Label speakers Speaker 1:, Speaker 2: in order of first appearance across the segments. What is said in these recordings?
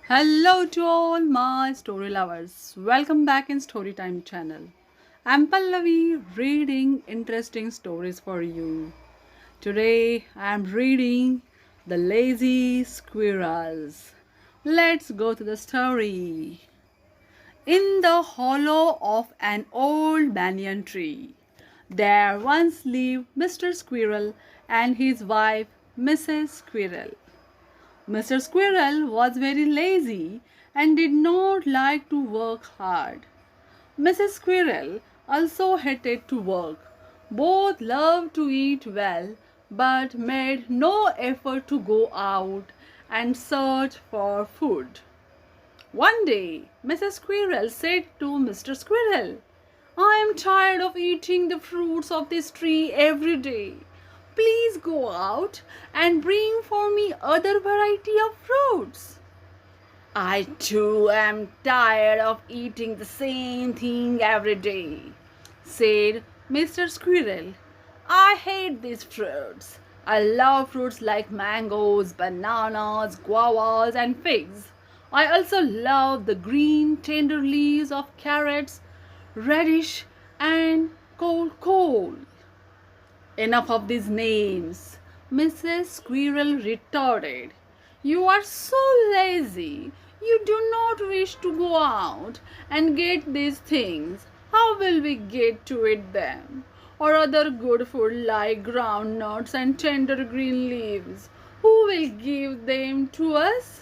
Speaker 1: Hello to all my story lovers. Welcome back in Storytime channel. I'm Pallavi reading interesting stories for you. Today I'm reading The Lazy Squirrels. Let's go to the story. In the hollow of an old banyan tree, there once lived Mr. Squirrel and his wife, Mrs. Squirrel. Mr. Squirrel was very lazy and did not like to work hard. Mrs. Squirrel also hated to work. Both loved to eat well but made no effort to go out and search for food. One day, Mrs. Squirrel said to Mr. Squirrel, I am tired of eating the fruits of this tree every day. Please go out and bring for me other variety of fruits. I too am tired of eating the same thing every day, said Mr. Squirrel. I hate these fruits. I love fruits like mangoes, bananas, guavas, and figs. I also love the green, tender leaves of carrots, radish, and cold. Enough of these names, Mrs. Squirrel retorted. You are so lazy. You do not wish to go out and get these things. How will we get to eat them? Or other good food like groundnuts and tender green leaves. Who will give them to us?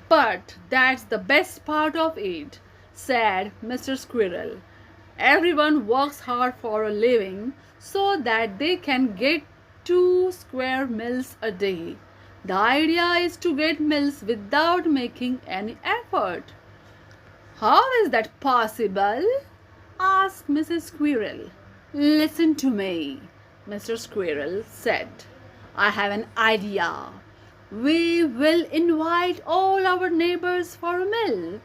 Speaker 1: But that's the best part of it, said Mr. Squirrel. Everyone works hard for a living so that they can get 2 square meals a day. The idea is to get meals without making any effort. How is that possible? Asked Mrs. Squirrel. Listen to me, Mr. Squirrel said. I have an idea. We will invite all our neighbors for a meal.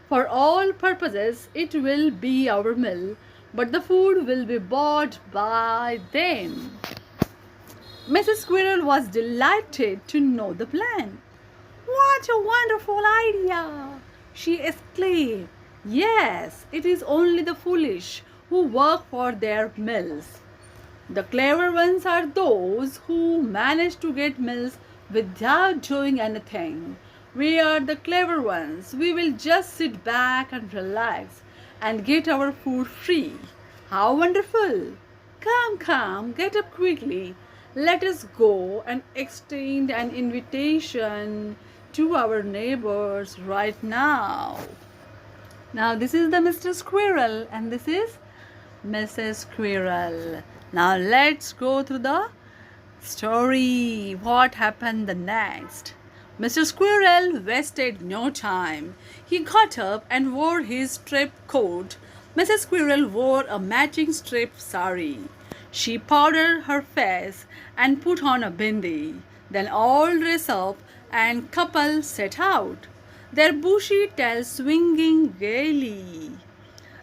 Speaker 1: For all purposes, it will be our meal, but the food will be bought by them. Mrs. Squirrel was delighted to know the plan. What a wonderful idea! She exclaimed. Yes, it is only the foolish who work for their meals. The clever ones are those who manage to get meals without doing anything. We are the clever ones. We will just sit back and relax and get our food free. How wonderful! Come, get up quickly. Let us go and extend an invitation to our neighbors right now. Now, this is the Mr. Squirrel and this is Mrs. Squirrel. Now, let's go through the story. What happened the next? Mr. Squirrel wasted no time. He got up and wore his striped coat. Mrs. Squirrel wore a matching striped sari. She powdered her face and put on a bindi. Then all dressed up and couple set out, their bushy tails swinging gaily.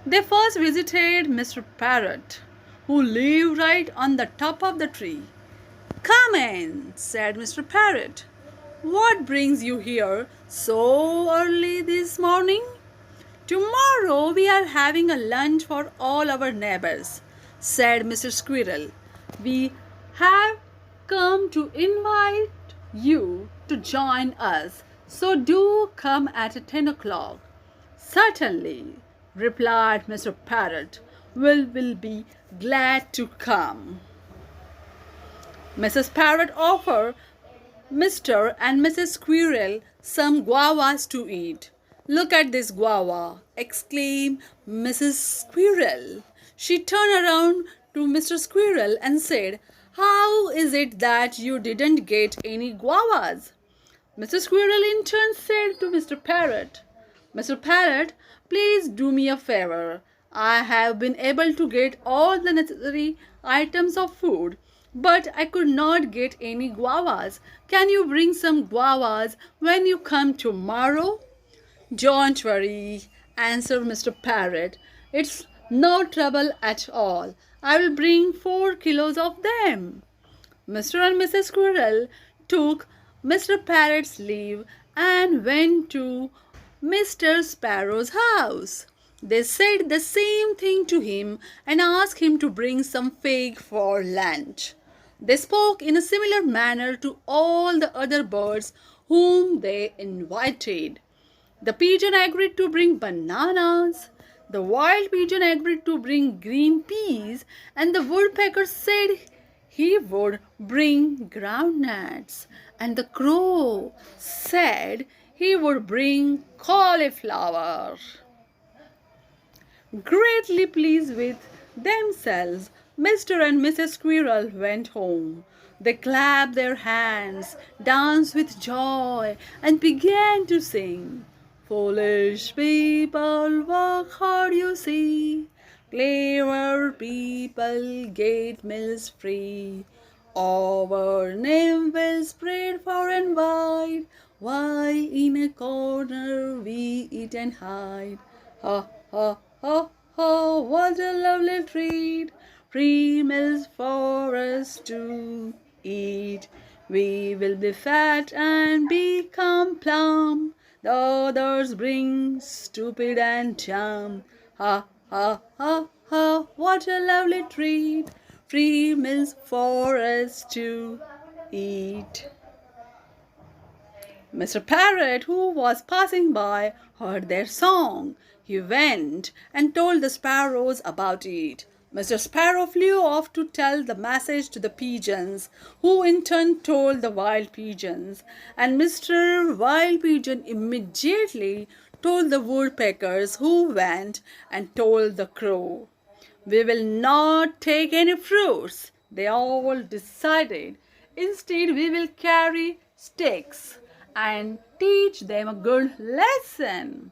Speaker 1: They first visited Mr. Parrot, who lived right on the top of the tree. Come in, said Mr. Parrot. What brings you here so early this morning? Tomorrow we are having a lunch for all our neighbors, said Mr. Squirrel. We have come to invite you to join us, so do come at 10 o'clock. Certainly, replied Mr. Parrot. Will be glad to come. Mrs. Parrot offered Mr. and Mrs. Squirrel some guavas to eat. Look at this guava, exclaimed Mrs. Squirrel. She turned around to Mr. Squirrel and said, How is it that you didn't get any guavas? Mr. Squirrel in turn said to Mr. Parrot, Mr. Parrot, please do me a favor. I have been able to get all the necessary items of food, but I could not get any guavas. Can you bring some guavas when you come tomorrow? Don't worry, answered Mr. Parrot. It's no trouble at all. I will bring 4 kilos of them. Mr. and Mrs. Squirrel took Mr. Parrot's leave and went to Mr. Sparrow's house. They said the same thing to him and asked him to bring some fig for lunch. They spoke in a similar manner to all the other birds whom they invited. The pigeon agreed to bring bananas. The wild pigeon agreed to bring green peas, and the woodpecker said he would bring groundnuts, and the crow said he would bring cauliflower. Greatly pleased with themselves, Mr. and Mrs. Squirrel went home. They clapped their hands, danced with joy, and began to sing. Foolish people work hard, you see. Clever people get meals free. Our name will spread far and wide, while in a corner we eat and hide. Ha ha ha ha, what a lovely treat! Free meals for us to eat. We will be fat and become plump. The others bring stupid and dumb. Ha ha ha ha, what a lovely treat! Free meals for us to eat. Mr. Parrot, who was passing by, heard their song. He went and told the sparrows about it. Mr. Sparrow flew off to tell the message to the pigeons, who in turn told the wild pigeons. And Mr. Wild Pigeon immediately told the woodpeckers, who went and told the crow. We will not take any fruits, they all decided. Instead, we will carry sticks and teach them a good lesson.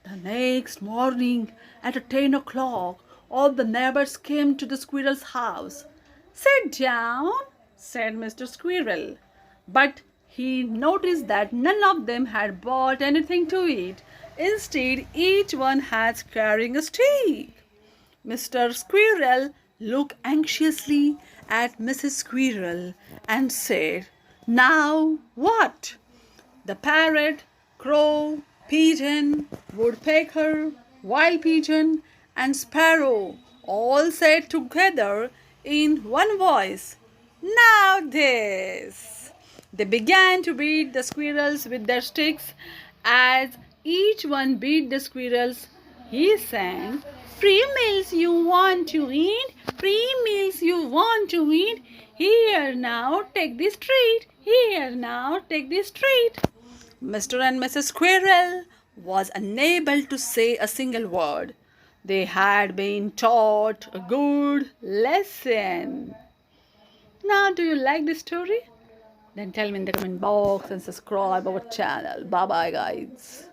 Speaker 1: The next morning at 10 o'clock, all the neighbors came to the squirrel's house. Sit down, said Mr. Squirrel. But he noticed that none of them had bought anything to eat. Instead, each one was carrying a stick. Mr. Squirrel looked anxiously at Mrs. Squirrel and said, Now what? The parrot, crow, pigeon, woodpecker, wild pigeon, and sparrow all said together in one voice, Now this! They began to beat the squirrels with their sticks. As each one beat the squirrels, he sang, Free meals you want to eat, free meals you want to eat. Here now, take this treat. Here now, take this treat. Mr. and Mrs. Squirrel was unable to say a single word. They had been taught a good lesson. Now, do you like this story? Then tell me in the comment box and subscribe our channel. Bye bye, guys.